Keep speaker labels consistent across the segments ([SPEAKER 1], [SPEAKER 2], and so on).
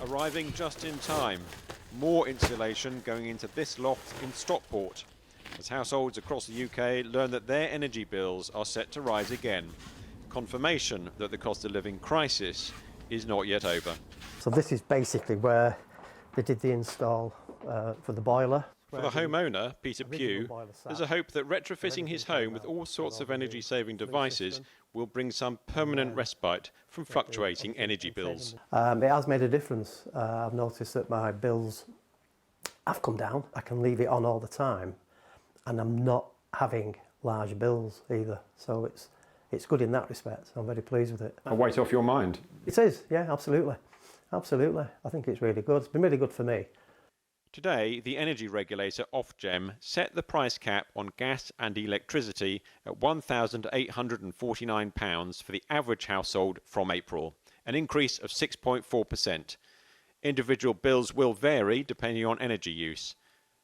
[SPEAKER 1] Arriving just in time. More insulation going into this loft in Stockport, as households across the UK learn that their energy bills are set to rise again. Confirmation that the cost of living crisis is not yet over.
[SPEAKER 2] So this is basically where they did the install for the boiler.
[SPEAKER 1] For the homeowner, Peter Pugh, there's a hope that retrofitting his home with all sorts of energy-saving devices will bring some permanent respite from fluctuating energy bills.
[SPEAKER 2] It has made a difference. I've noticed that my bills have come down. I can leave it on all the time and I'm not having large bills either. So it's good in that respect. I'm very pleased with it.
[SPEAKER 1] A weight off your mind?
[SPEAKER 2] It is, yeah, absolutely. Absolutely. I think it's really good. It's been really good for me.
[SPEAKER 1] Today, the energy regulator Ofgem set the price cap on gas and electricity at £1,849 for the average household from April, an increase of 6.4%. Individual bills will vary depending on energy use.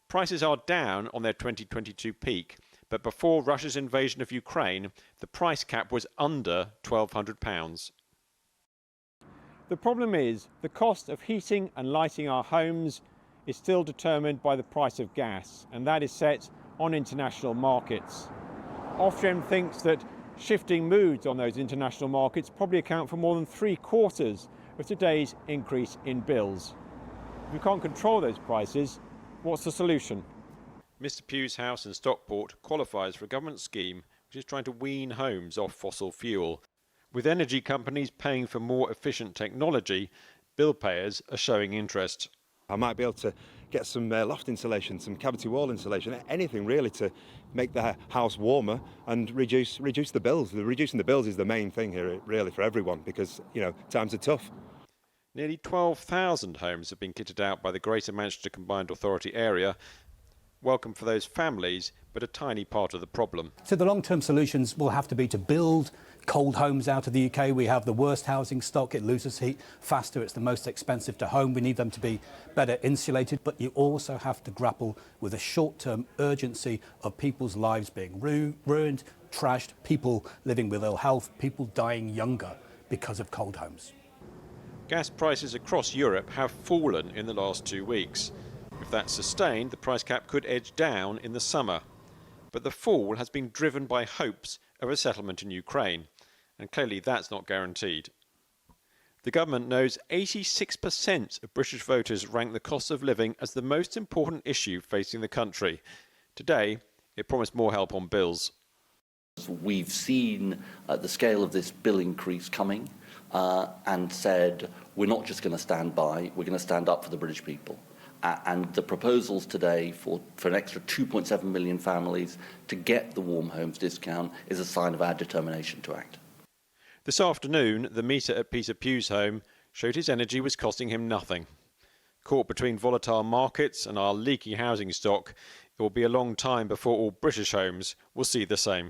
[SPEAKER 1] Prices are down on their 2022 peak, but before Russia's invasion of Ukraine, the price cap was under £1,200. The problem is the cost of heating and lighting our homes is still determined by the price of gas, and that is set on international markets. Ofgem thinks that shifting moods on those international markets probably account for more than 3/4 of today's increase in bills. If we can't control those prices, what's the solution? Mr Pugh's house in Stockport qualifies for a government scheme which is trying to wean homes off fossil fuel. With energy companies paying for more efficient technology, bill payers are showing interest.
[SPEAKER 3] I might be able to get some loft insulation, some cavity wall insulation, anything really to make the house warmer and reduce the bills. Reducing the bills is the main thing here really for everyone because, you know, times are tough.
[SPEAKER 1] Nearly 12,000 homes have been kitted out by the Greater Manchester Combined Authority area. Welcome for those families, but a tiny part of the problem.
[SPEAKER 4] So the long-term solutions will have to be to build cold homes out of the UK. We have the worst housing stock. It loses heat faster. It's the most expensive to home. We need them to be better insulated. But you also have to grapple with the short-term urgency of people's lives being ruined, trashed, people living with ill health, people dying younger because of cold homes.
[SPEAKER 1] Gas prices across Europe have fallen in the last 2 weeks. If that's sustained, the price cap could edge down in the summer. But the fall has been driven by hopes of a settlement in Ukraine, and clearly that's not guaranteed. The government knows 86% of British voters rank the cost of living as the most important issue facing the country. Today, it promised more help on bills.
[SPEAKER 5] We've seen the scale of this bill increase coming and said we're not just going to stand by, we're going to stand up for the British people. And the proposals today for an extra 2.7 million families to get the warm homes discount is a sign of our determination to act.
[SPEAKER 1] This afternoon, the meter at Peter Pugh's home showed his energy was costing him nothing. Caught between volatile markets and our leaky housing stock, it will be a long time before all British homes will see the same.